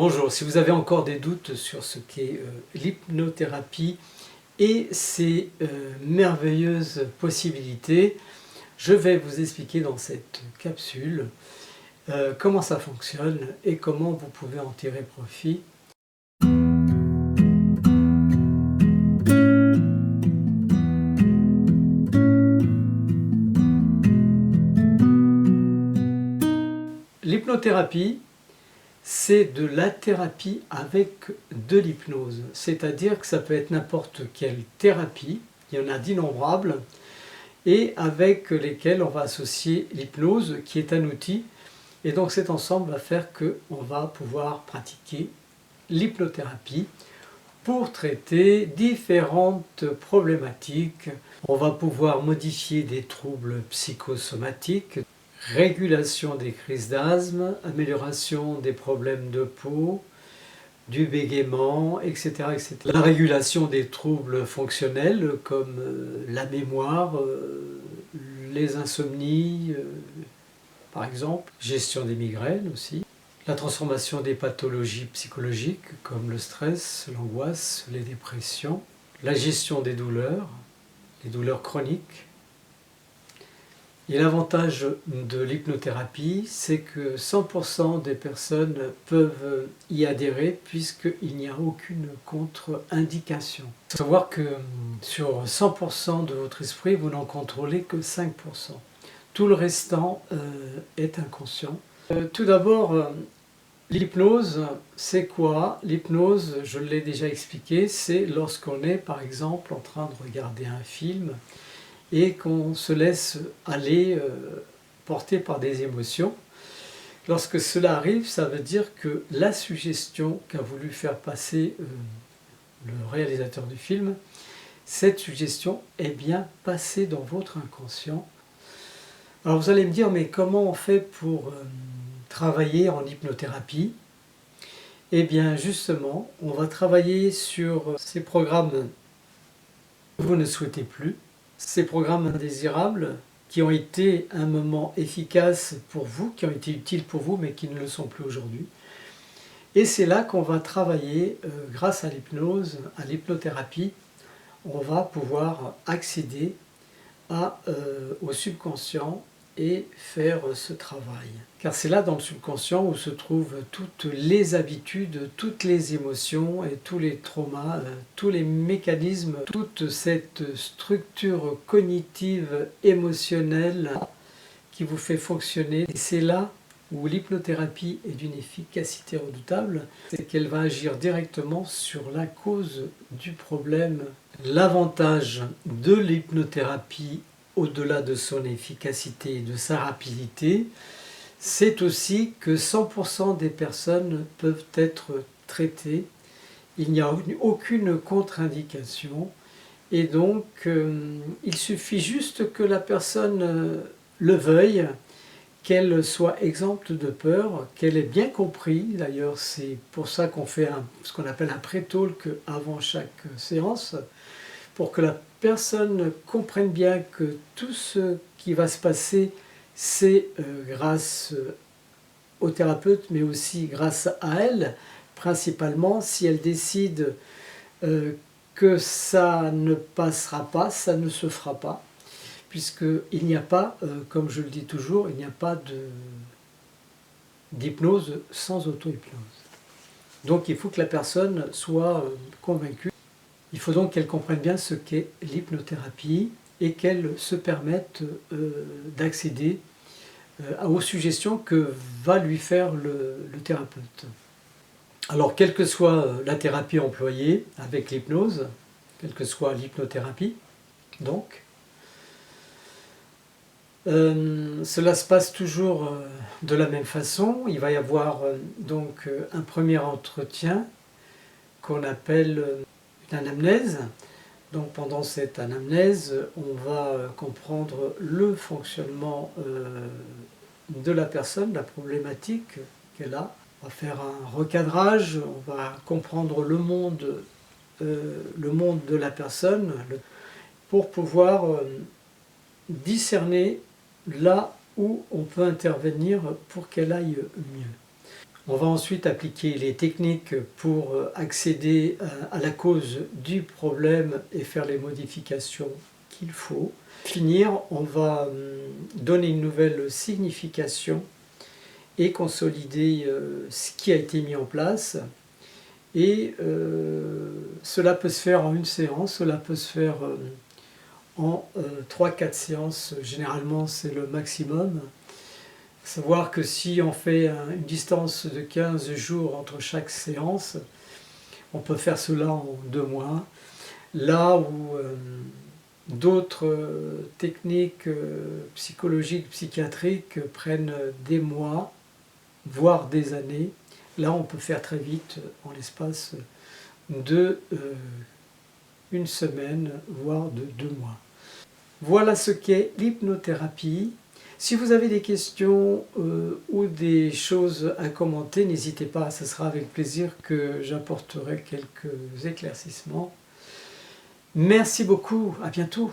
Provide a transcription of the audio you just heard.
Bonjour, si vous avez encore des doutes sur ce qu'est l'hypnothérapie et ses merveilleuses possibilités, je vais vous expliquer dans cette capsule comment ça fonctionne et comment vous pouvez en tirer profit. L'hypnothérapie, c'est de la thérapie avec de l'hypnose, c'est-à-dire que ça peut être n'importe quelle thérapie, il y en a d'innombrables, et avec lesquelles on va associer l'hypnose qui est un outil, et donc cet ensemble va faire qu'on va pouvoir pratiquer l'hypnothérapie pour traiter différentes problématiques. On va pouvoir modifier des troubles psychosomatiques, régulation des crises d'asthme, amélioration des problèmes de peau, du bégaiement, etc., etc. La régulation des troubles fonctionnels comme la mémoire, les insomnies, par exemple, gestion des migraines aussi. La transformation des pathologies psychologiques comme le stress, l'angoisse, les dépressions. La gestion des douleurs, les douleurs chroniques. Et l'avantage de l'hypnothérapie, c'est que 100% des personnes peuvent y adhérer puisqu'il n'y a aucune contre-indication. Il faut savoir que sur 100% de votre esprit, vous n'en contrôlez que 5%. Tout le restant est inconscient. Tout d'abord, l'hypnose, c'est quoi? L'hypnose, je l'ai déjà expliqué, c'est lorsqu'on est par exemple en train de regarder un film et qu'on se laisse aller porter par des émotions. Lorsque cela arrive, ça veut dire que la suggestion qu'a voulu faire passer le réalisateur du film, cette suggestion est bien passée dans votre inconscient. Alors vous allez me dire, mais comment on fait pour travailler en hypnothérapie? Eh bien justement, on va travailler sur ces programmes que vous ne souhaitez plus, ces programmes indésirables qui ont été un moment efficaces pour vous, qui ont été utiles pour vous, mais qui ne le sont plus aujourd'hui. Et c'est là qu'on va travailler, grâce à l'hypnose, à l'hypnothérapie, on va pouvoir accéder au subconscient et faire ce travail. Car c'est là dans le subconscient où se trouvent toutes les habitudes, toutes les émotions et tous les traumas, tous les mécanismes, toute cette structure cognitive, émotionnelle qui vous fait fonctionner. Et c'est là où l'hypnothérapie est d'une efficacité redoutable, c'est qu'elle va agir directement sur la cause du problème. L'avantage de l'hypnothérapie, au-delà de son efficacité et de sa rapidité, c'est aussi que 100% des personnes peuvent être traitées. Il n'y a aucune contre-indication et donc il suffit juste que la personne le veuille, qu'elle soit exempte de peur, qu'elle ait bien compris. D'ailleurs, c'est pour ça qu'on fait ce qu'on appelle un pré-talk avant chaque séance, pour que la personne comprenne bien que tout ce qui va se passer, c'est grâce au thérapeute, mais aussi grâce à elle, principalement. Si elle décide que ça ne passera pas, ça ne se fera pas, puisqu'il n'y a pas, comme je le dis toujours, il n'y a pas d'hypnose sans auto-hypnose. Donc il faut que la personne soit convaincue. Il faut donc qu'elle comprenne bien ce qu'est l'hypnothérapie et qu'elle se permette d'accéder aux suggestions que va lui faire le thérapeute. Alors, quelle que soit la thérapie employée avec l'hypnose, quelle que soit l'hypnothérapie, donc, cela se passe toujours de la même façon. Il va y avoir donc un premier entretien qu'on appelle une anamnèse. Donc pendant cette anamnèse, on va comprendre le fonctionnement de la personne, la problématique qu'elle a. On va faire un recadrage, on va comprendre le monde de la personne pour pouvoir discerner là où on peut intervenir pour qu'elle aille mieux. On va ensuite appliquer les techniques pour accéder à la cause du problème et faire les modifications qu'il faut. Pour finir, on va donner une nouvelle signification et consolider ce qui a été mis en place. Et cela peut se faire en une séance, cela peut se faire en 3-4 séances, généralement c'est le maximum. Savoir que si on fait une distance de 15 jours entre chaque séance, on peut faire cela en 2 mois. Là où d'autres techniques psychologiques, psychiatriques prennent des mois, voire des années, là on peut faire très vite en l'espace de une semaine, voire de 2 mois. Voilà ce qu'est l'hypnothérapie. Si vous avez des questions ou des choses à commenter, n'hésitez pas, ce sera avec plaisir que j'apporterai quelques éclaircissements. Merci beaucoup, à bientôt.